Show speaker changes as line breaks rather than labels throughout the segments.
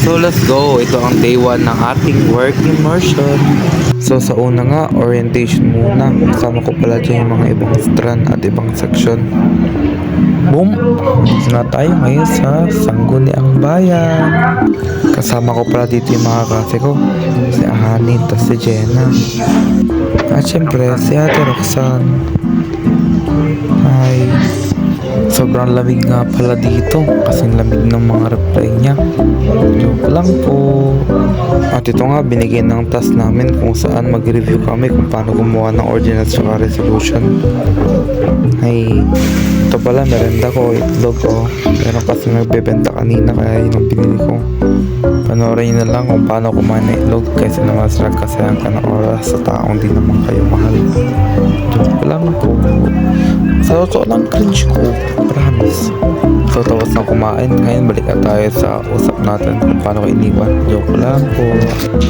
So let's go, ito ang day 1 ng ating work immersion. So sa una nga, orientation muna. Kasama ko pala dyan yung mga ibang strand at ibang section. Boom! So na tayo ngayon sa Sangguniang Bayan. Kasama ko pala dito yung mga klase ko. Si Ahanin, tas si Jenna. At syempre, si Ate Roxanne. Hi! Sobrang lamig nga pala dito. Kasing lamig ng mga reply niya. Joke lang po. At ito nga, binigay ng task namin kung saan mag-review kami kung paano gumawa ng ordinance at resolution. Ay, ito pala, merenda ko, itlog ko. Pero kasi nagbebenta kanina kaya yun ang pinili ko. Panoorin nyo na lang kung paano kumain ng itlog kasi naman sa nagkasayang ka ng oras sa taong di naman kayo mahal. Joke lang po. Sa totoo lang, cringe ko. Promise. So, tapos na kumain. Ngayon, balik na tayo sa usap natin kung paano ko iniwan. Joke lang po.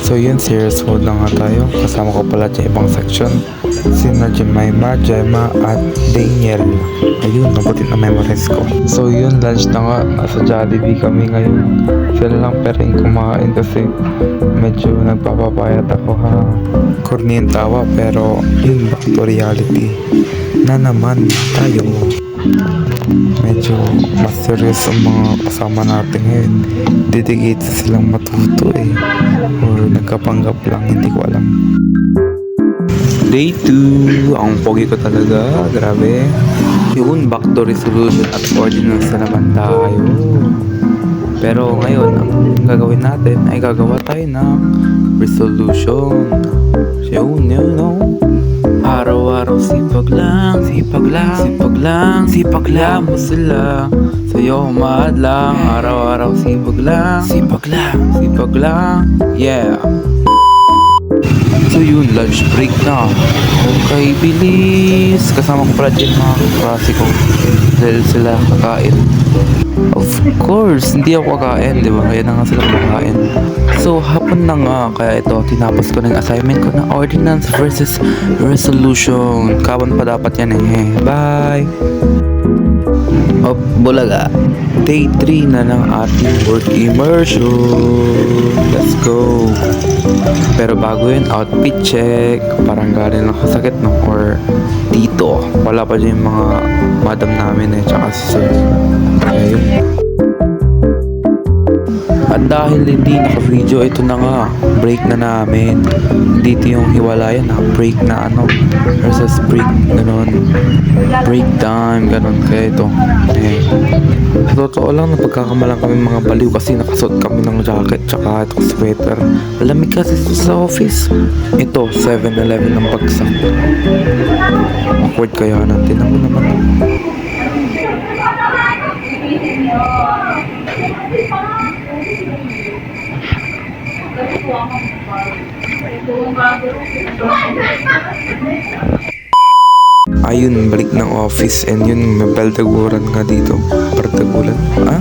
So, yun, serious mode na nga tayo. Kasama ko pala sa ibang section. Sina Jemima, Gemma, at Daniel. Ayun, nabutin na memorize ko. So, yun, lunch na nga. Sa Jollibee kami ngayon. Sila lang pero yung kumain kasi medyo nagpapapayat ako ha. Corny yung tawa pero yun, back to reality. Na naman tayo. Medyo mas serious ang mga kasama natin ngayon. Dedicated silang matuto eh. Or nagkapanggap lang, hindi ko alam. Day 2. Ang pogi ko talaga. Grabe. Yun, back to resolution at ordinance na naman tayo. Pero ngayon, ang gagawin natin ay gagawa tayo ng resolution. Yun, araw-araw sipag lang, sipag lang, sipag lang, sipag lang mo sila. Sa'yo umaadlang, araw-araw sipag lang, sipag lang, sipag lang, yeah. So yun, lunch break na. Okay, bilis. Kasama ko pala dyan mga kaklase ko dahil sila kakain. Of course, hindi ako kakain, di ba? Kaya na nga sila kumakain. So, hapon na nga. Kaya ito, tinapos ko ng assignment ko na ordinance versus resolution. Kapan pa dapat yan eh. Bye! Op, bulaga. Day 3 na ng ating work immersion. Let's go! Pero bago yun, outfit check. Parang galing lang kasakit, no? Or dito. Wala pa dyan yung mga madam namin eh. Tsaka si sir. Kaya yun. At dahil hindi naka-video, ito na nga, break na namin. Dito yung hiwalayan ha, break na ano, versus break, ganon. Break time, ganon. Kaya ito, eh. Sa totoo lang, napagkakamalang kami mga baliw kasi nakasuot kami ng jacket tsaka itong sweater. Malamig kasi sa office. Ito, 7-Eleven ng bagsak. Awkward kaya natin. Ako naman. Ayun, balik ng office and yun, may baldaguran nga dito. Partagulan. Ah?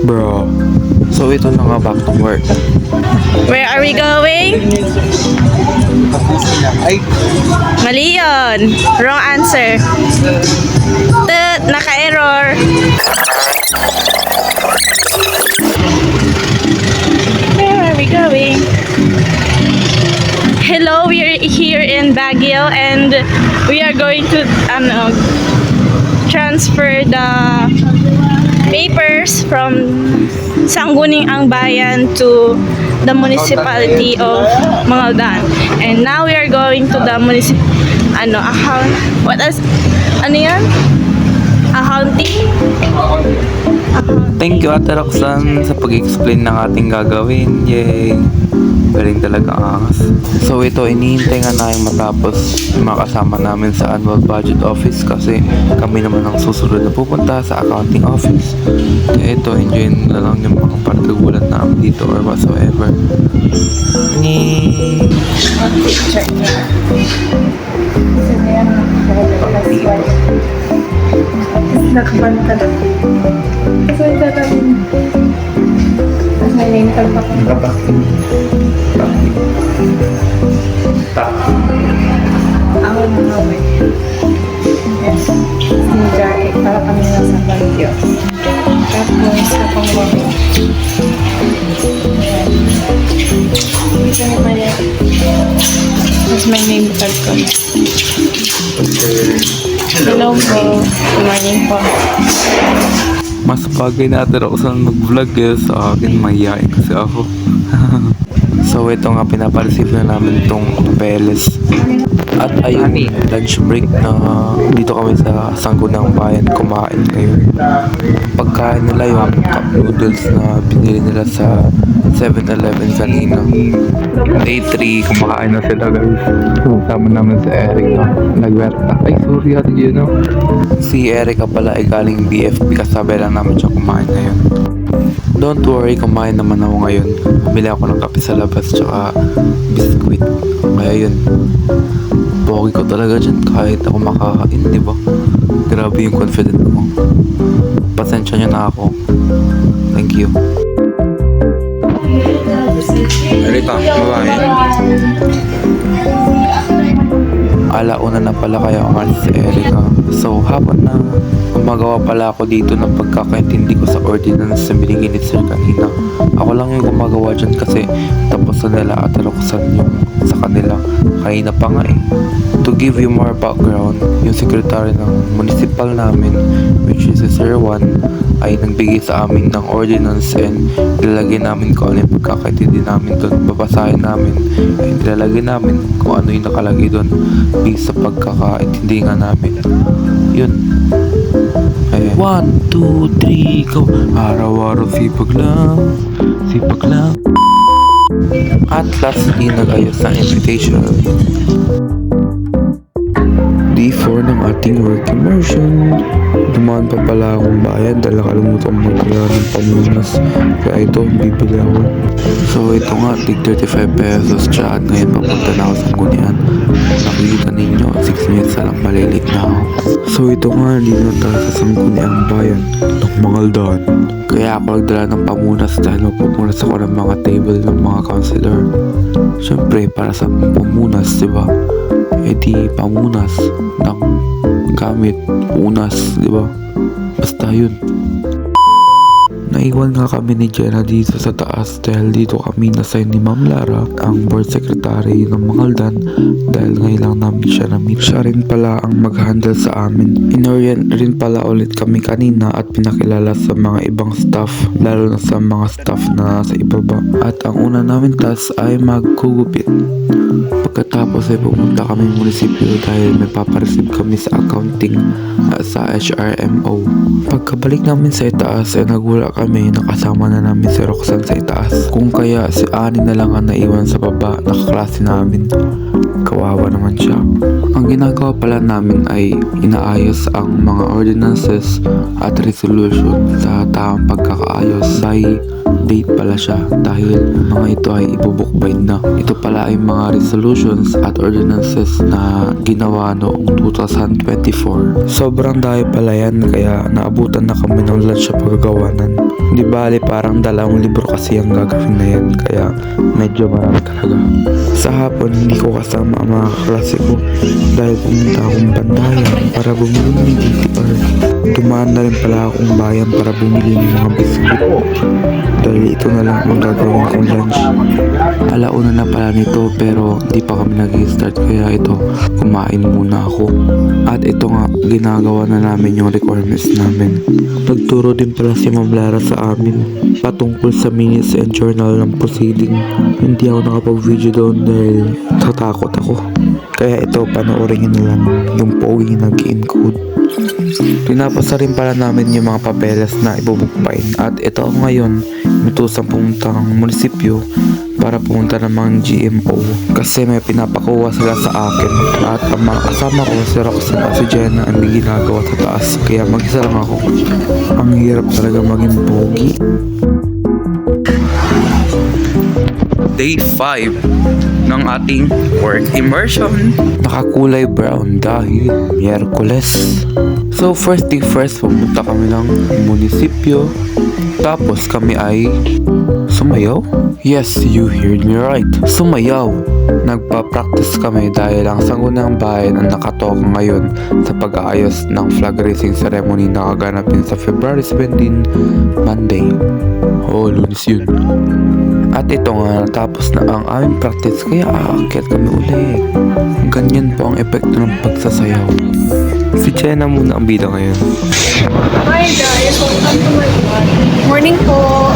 Bro. So ito na nga, back to work.
Where are we going? Mali yun. Wrong answer. Naka-error. Where are we going? Hello, we are here in Baguio and we are going to transfer the papers from Sangguniang Bayan to the municipality of Mangaldan. And now we are going to the accounting?
Thank you Ate Roxanne sa pag-explain ng ating gagawin. Yay! Galing talaga angas. So ito, inihintay nga namin matapos yung mga kasama namin sa annual budget office kasi kami naman ang susunod na pupunta sa accounting office. Kaya ito, enjoy na lang yung mga pagkagulat namin dito or whatsoever. Ni
Picture niya. Nakabanta na. So, ito kami. Tapos may name tag pa ko. Ako na naway. Yes. Yung jacket para kami nasa bagyo. Tapos, kapang mami. Ito naman yan. Tapos may name tag ko. Hello po. Good morning po.
mas bagay natin ako sa mag-vlog sa akin, mahihain kasi ako. So ito nga, pinapareceive na namin itong papeles. At ayun, lunch break na dito kami sa Sangguniang Bayan kumain ngayon. Pagkain nila yung cup noodles na binili nila sa 7-Eleven kanina. Day 3, kumakain na sila guys. Sama namin si Erica. Nagwerta. Ay, sorry ate, you know. Si Erica pala ay galing BFP, kasabi lang namin siya kumain ngayon. Don't worry, kumain naman ako ngayon. Bumili ako ng kape sa labas tsaka biskuit. Kaya yun, pogi ko talaga dyan kahit ako makakain, di ba? Grabe yung confident ko. Pasensya nyo na ako. Thank you. Erika, babae. Alauna na pala kaya umalis si Erica. So, hapon na. Gumagawa pala ako dito ng pagkakaintindi ko sa ordinance na binigay ni Sir kanina. Ako lang yung gumagawa dyan kasi tapos na nila at taluksan yung sa kanila. Kanina pa nga eh. To give you more background, yung secretary ng municipal namin, which is si Sir Juan, ay nagbigay sa amin ng ordinance and ilalagay namin kung ano yung pagkakaintindi namin doon. Babasahin namin and ilalagay namin kung ano yung nakalagay doon based sa pagkakaintindi nga namin. Yun. Ayan. 1, 2, 3, go! Araw-araw sipag lang, sipag lang. At lastly, nag-ayos ng invitation. D4 ng ating work immersion. Dumaan pa pala akong bayan dahil nakalimutan magdala ng pamunas. Kaya ito, bibili ako. So ito nga, tig 35 pesos siya at ngayon papunta na ako sa Sangguniang. Nakikita ninyo, 6 minutes na lang malilate na ako. So ito nga, dito na tayo sa Sangguniang bayan ng Mangaldan. Kaya ako nagdala ng pamunas dahil magpupunas ako ng mga table ng mga counselor. Siyempre, para sa pamunas, diba? E di pamunas ng gamit, unas, diba? Basta yun. Naiwan nga kami ni Jenna dito sa taas dahil dito kami na-sign ni Ma'am Lara, ang board secretary ng Mangaldan, dahil ngayon lang namin siya na-meet. Siya rin pala ang mag-handle sa amin. Inorient rin pala ulit kami kanina at pinakilala sa mga ibang staff, lalo na sa mga staff na sa ibaba. At ang una namin task ay magkugupit. Pagkatapos ay pumunta kami munisipyo dahil may papareceive kami sa accounting at sa HRMO. Pagkabalik namin sa itaas ay nagula kami na kasama na namin si Roxanne sa itaas. Kung kaya si Ani na lang ang naiwan sa baba na kaklase namin. Kawawa naman siya. Ang ginagawa pala namin ay inaayos ang mga ordinances at resolution sa tamang pagkakaayos. By date pala siya dahil mga ito ay ibubukbayin na. Ito pala ay mga resolutions at ordinances na ginawa noong 2024. Sobrang dahil pala yan kaya naabutan na kami ng lunch sa paggawanan. Di bali parang 2 libro kasi ang gagawin na yan kaya medyo marami talaga. Sa hapon hindi ko kasama ang mga klase ko dahil pumunta akong bandayan para bumili ng DTR. Dumaan na rin pala akong bayan para bumili ng mga biskuit dahil ito na lang ang gagawin kong lunch. Alauna na pala nito pero di pa kami nag-start kaya ito, kumain muna ako. At ito nga, ginagawa na namin yung requirements namin. Nagturo din pala si Ma'am Lara sa amin patungkol sa minutes and journal ng proceeding. Hindi ako nakapag-video doon dahil tatakot ako. Kaya ito, panoorin nyo na lang yung pogi nag-encode. Pinapasa rin pala namin yung mga papeles na ibubukbayin at ito ngayon inutusang pumunta ng munisipyo para pumunta ng GMO kasi may pinapakuha sila sa akin at ang mga kasama ko si Roxanne at si Jenna ang may ginagawa sa taas kaya mag-isa lang ako. Ang hirap talaga maging pogi. Day 5 ng ating work immersion. Nakakulay brown dahil Miyerkules. So first thing first, pumunta kami ng munisipyo. Tapos kami ay sumayaw? Yes, you heard me right. Sumayaw. Nagpa-practice kami dahil ang Sangguniang Bayan ang nakatoka ngayon sa pag-aayos ng flag raising ceremony na kaganapin sa February 17, Monday. Oh, Lunes yun. At ito nga, natapos na ang aming practice kaya aakyat kami ulit. Ganyan po ang epekto ng pagsasayaw. Si Jenna muna ang bida ngayon.
Hi guys, welcome to my vlog. Morning po.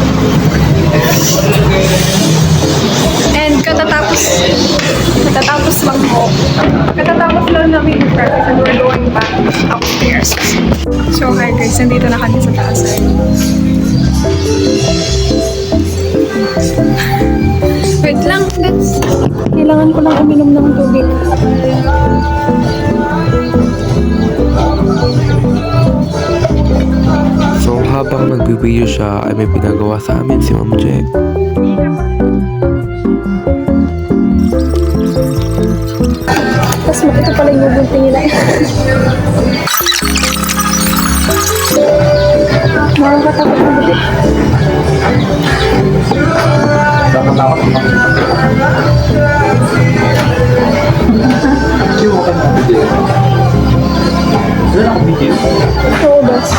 And katatapos lang po. Katatapos lang namin yung practice and we're going back upstairs. So hi guys, nandito na kami sa taas. Wait lang, let's... Kailangan ko lang uminom ng tubig.
So habang nag-video siya ay may pinagawa sa amin si Ma'am Jack.
Tapos ito pala yung bunti nila. Makakatakot na buti. Oo, boss.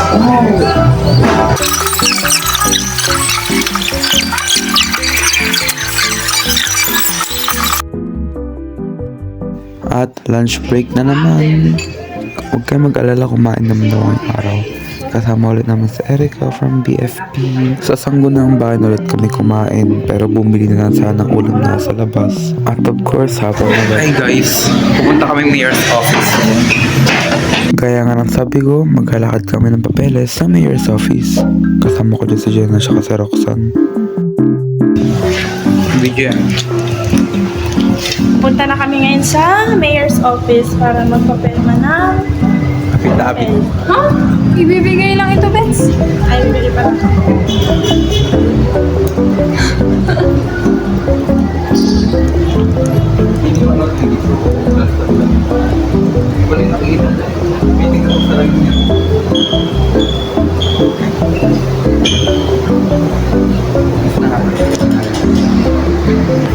At lunch break na naman. Huwag kayo mag-alala, kumain naman daw ngayong araw. Kasama ulit namin si Erica from BFP. Sa Sangguniang Bayan ulit kami kumain pero bumili na lang sana ng ulam na sa labas. At of course, habang
Hi guys, pupunta kami mayor's office.
Kaya nga nang sabi ko, maglalakad kami ng papeles sa mayor's office. Kasama ko dyan si Jenna at si Roxanne.
Video yan.
Punta na kami ngayon sa mayor's office para magpapirma ng
Kapit-tapit.
Huh? Ibibigay lang ito, Bets. Ay, bibili pa lang.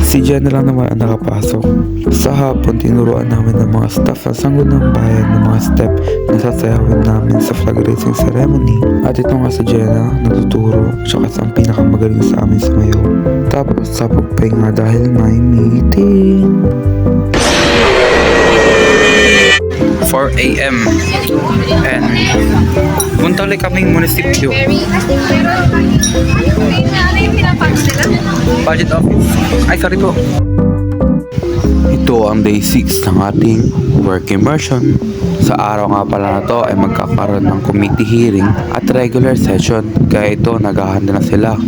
Si Jenna lang naman ang nakapasok. Sa hapon, tinuruan namin ng mga staff ng Sangguniang Bayan ng mga step na sasayawin namin sa flag raising ceremony. At ito nga si Jenna, natuturo, tsaka sa ang pinakamagaling sa amin sumayaw. Tapos sa pagpahinga dahil may meeting.
4 a.m. And punta ulit kaming munisipyo. Budget office. Ay, sorry po.
Ito ang day 6 ng ating work immersion. Sa araw nga pala na to ay magkakaroon ng committee hearing at regular session. Kaya ito, naghahanda na sila.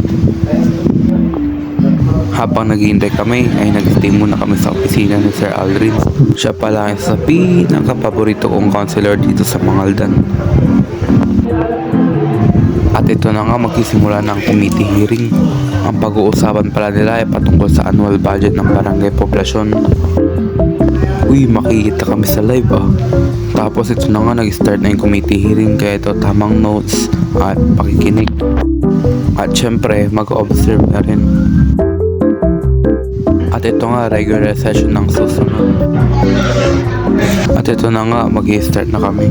Habang naghihintay kami ay nag-stay muna kami sa opisina ni Sir Aldrin. Siya pala ang isa sa pinakapaborito kong counselor dito sa Mangaldan. At ito na nga, magsisimula ng committee hearing. Ang pag-uusapan pala nila ay patungkol sa annual budget ng barangay poblasyon. Uy, makikita kami sa live ah. Tapos ito na nga, nag-start na yung committee hearing kaya ito tamang notes at pakikinig. At syempre, mag-observe na rin. At ito nga, regular session ng susunod. At ito na nga, mag-i-start na kami.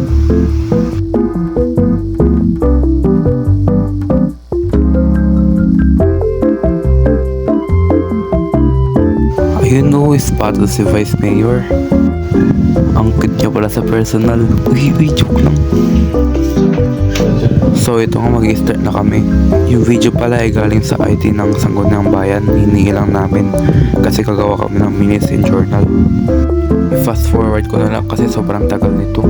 Ayun no, spotted si Vice Mayor. Ang cute niya pala sa personal. Uy, joke lang. So ito nga, mag-start na kami. Yung video pala ay galing sa IT ng Sangguniang Bayan. Hiningi lang namin kasi kagawa kami ng minutes and journal. I-fast forward ko na lang kasi sobrang tagal nito.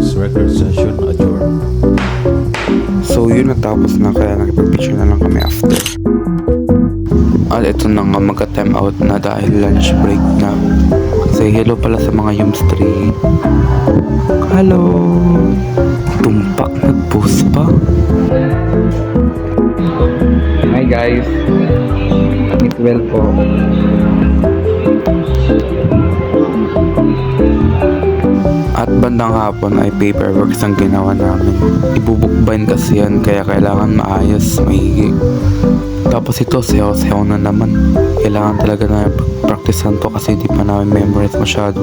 This record session adjourned.
So yun, natapos na, kaya nakipag-picture na lang kami after. At ito na nga, magka-time out na dahil lunch break na. Say hello pala sa mga Yums 3. Hello! Tumpak, nag-post pa.
Hi guys. Meet well po.
At bandang hapon ay paperworks ang ginawa namin. Ibubukbayin kasi yan, kaya kailangan maayos, maigi. Tapos ito, sayaw-sayaw na naman. Kailangan talaga na praktisan to kasi di pa namin memorize masyado.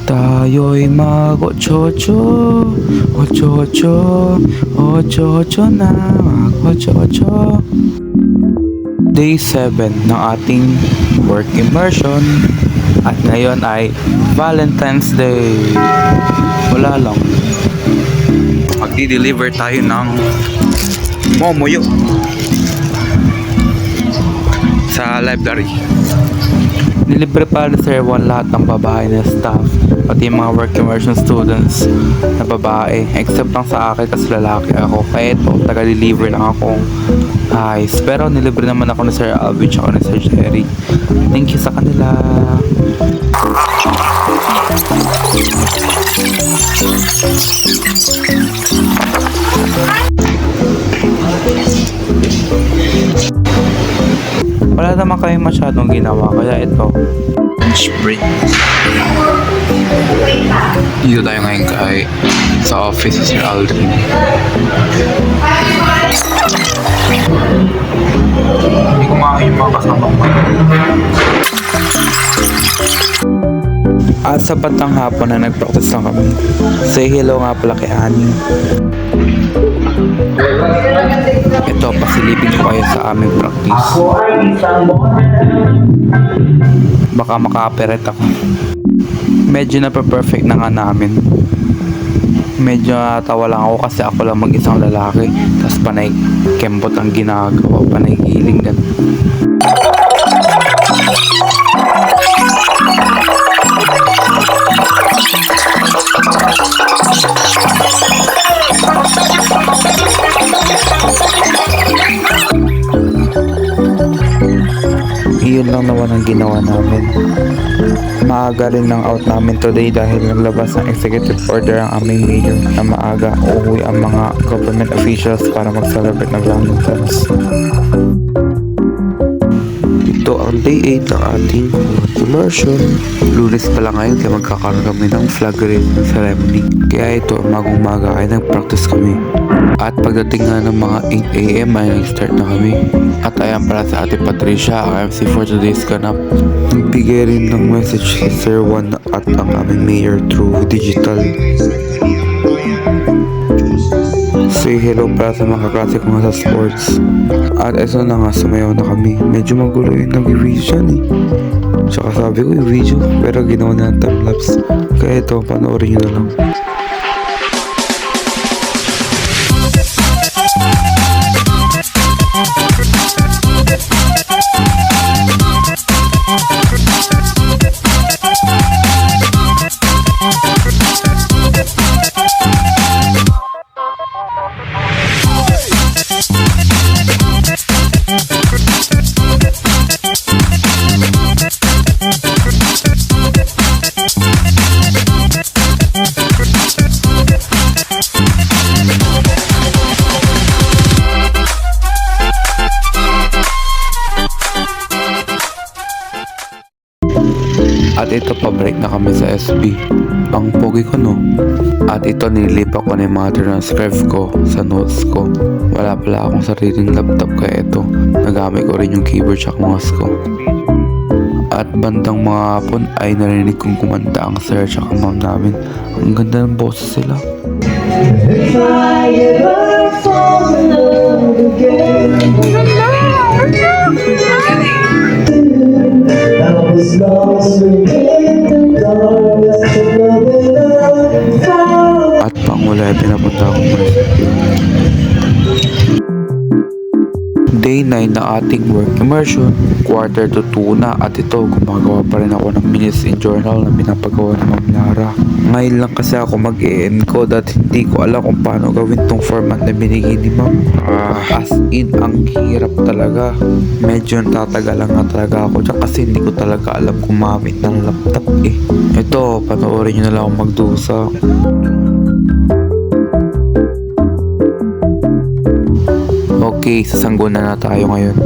Tayo'y mag-ocho-ocho, ocho-ocho, ocho-ocho na, mag-ocho-ocho. Day 7 ng ating work immersion. At ngayon ay Valentine's Day. Wala lang.
Magdi-deliver tayo ng momoyo sa library.
Nilibre pa ni Sir Juan lahat ng babae na staff, pati yung mga work immersion students na babae, except lang sa akin kasi lalaki ako. Kaya ito, taga-deliver lang akong ayos. Pero nilibre naman ako ni Sir Alvin at ni Sir Jerry. Thank you sa kanila. Wala naman kayong masyadong ginawa, kaya ito.
Lunch break. Dito tayo ngayon kay sa office si Sir Aldrin. Hindi kumain yung mga kasama ko.
At sa batang hapon na nag-practice lang kami. Say hello nga pala kay Annie. Ito, pasilipin ko kayo sa aming practice. Baka maka-operate ako. Medyo na-perfect na nga namin. Medyo natawa lang ako kasi ako lang mag-isang lalaki. Tapos panay kembot ang ginagawa. Panay giling ganun. Iyon lang naman ang ginawa namin. Maaga rin ng out namin today dahil naglabas ng executive order ang aming mayor na maaga uuwi ang mga government officials para mag-celebrate ng Valentine's. Ito ang day 8 ng ating immersion. Lunes pa lang ngayon kaya magkakaroon kami ng flag raising ceremony. Kaya ito, umaga ay nag-practice kami. At pagdating nga ng mga 8 AM ay nag-start na kami. At ayan para sa ate Patricia, ang MC for today's ganap. Nagbigay rin ng message si Sir Juan at ang aming mayor through digital. Say hello para sa mga kaklase ko nga sa sports. At eto na nga, sumayaw na kami. Medyo magulo yung nag-video dyan eh. Tsaka sabi ko yung video, pero ginawa na ng time-lapse. Kaya ito, panoorin nyo na lang. At ito, pabalik na kami sa SB. Ang pogi ko no. At ito, nililipa ko na yung mga transcribe ko sa notes ko. Wala pala akong sariling laptop kaya ito, nagamit ko rin yung keyboard at mouse ko. At bandang mga hapon ay narinig kong kumanta ang sir at mom namin. Ang ganda ng boses sila. At pangula ay pinapunta akong munisipyo. Day 9 na ating work immersion, quarter to 2 na at ito gumagawa pa rin ako ng minutes in journal na pinapagawa ni Ma'am Lara. Ngayon lang kasi ako mag-e-encode at hindi ko alam kung paano gawin tong format na binigay ni ma'am. As in, ang hirap talaga. Medyo natatagal lang nga talaga ako dyan kasi hindi ko talaga alam gumamit ng laptop eh. Ito, panoorin nyo na lang akong magdusa. Okay, sasangguna na tayo ngayon.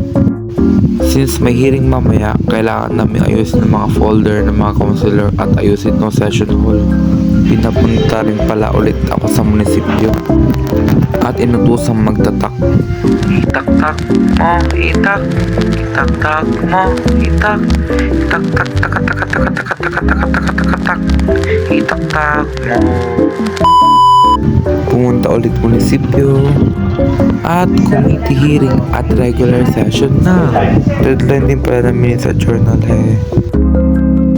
Since may hearing mamaya, kailangan namin ayusin ng mga folder ng mga counselor at ayusin ng session hall. Pinapunta rin pala ulit ako sa munisipyo at inutusang magtatak. Itak-tak mo, itak. Itak-tak mo, itak. Itak-tak-tak-tak-tak-tak-tak-tak-tak-tak-tak. Itak-tak mo. Pumunta ulit munisipyo at committee hearing at regular session na. Deadline din pala namin sa journal eh.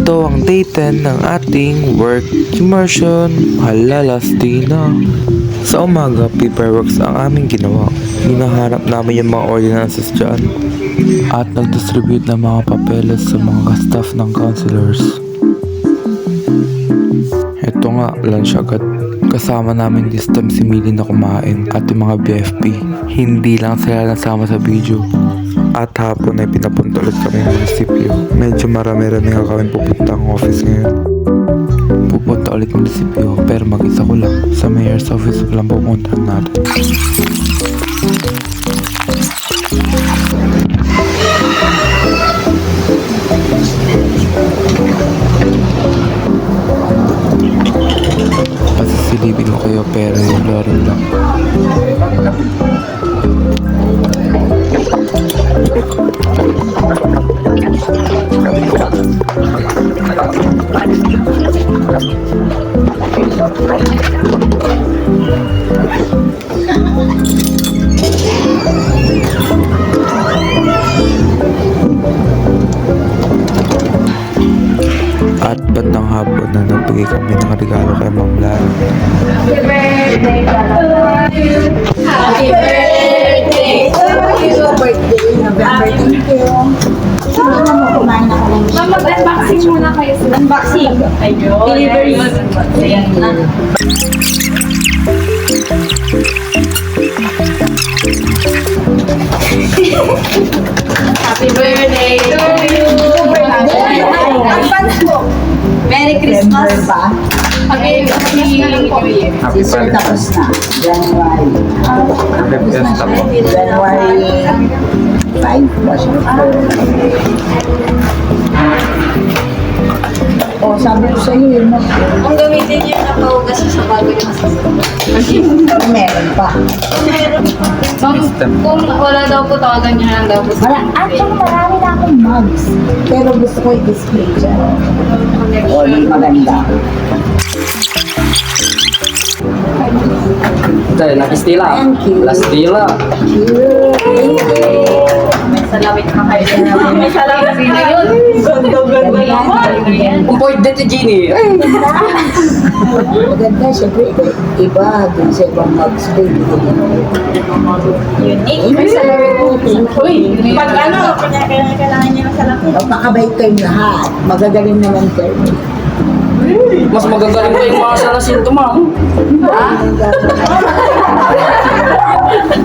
Ito ang day 10 ng ating work immersion. Hala, last day na. Sa umaga, paperworks ang aming ginawa. Hinahanap namin yung mga ordinances dyan at nag-distribute ng mga papeles sa mga staff ng counselors. Ito nga, lunch agad. Kasama namin this time si Millie na kumain at yung mga BFP. Hindi lang sila nasama sa video. At hapon ay pinapunta ulit kami ng munisipyo. Medyo marami-rami nga kami pupunta ang office ngayon. Pupunta ulit munisipyo pero mag-isa ko lang. Sa mayor's office lang pupunta natin. Pasisilipin ko kayo pero yung lorry lang. At bandang hapon na nagbigay kami ng regalo kay Ma'am Lara.
Happy birthday to you. November 22. Siguro mo kumain ako ng
Ma'am, mag-unboxing muna kayo sa
unboxing. Ayun.
Delivery.
Ayan na.
Happy birthday to you.
Merry Christmas. Pa.
Happy New Year.
Happy
Sir,
birthday.
tapos na. January.
Happy fiesta po.
January 5 ba siya? Oh, sabi ko sa iyo, yun.
Kung gamitin niyo na paugas sa bago yung masasama.
Meron pa.
Kung wala daw po, tawagan niyo na lang daw po.
Actually, marami na akong mugs. Pero gusto ko i-display dyan. O, maganda.
Ito, Lucky Stila.
Thank you.
Last Stila.
May salawit pa kayo. May salawit sino yun?
Ganda naman.
Kung pwede si Genie. Ay!
Maganda, syempre, iba dun sa ibang mugs din.
Unique.
May salawit po.
Uy, pag ano, kailangan niya ng salawit.
Pakabait kayong lahat. Magagaling naman kayo.
Mas magagaling pa yung mga salasin to, ma'am.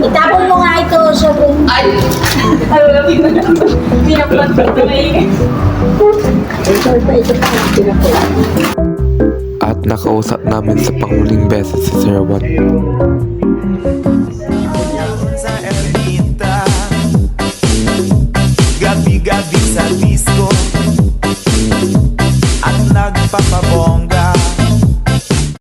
Itapon mo nga ito, syempre.
Ay! Pinaplat ko ito maingay.
Ito pa, pinapala.
At nakausap namin sa panghuling beses si Sir Juan.
Sa ermita, gabi-gabi sa disco, at nagpapabong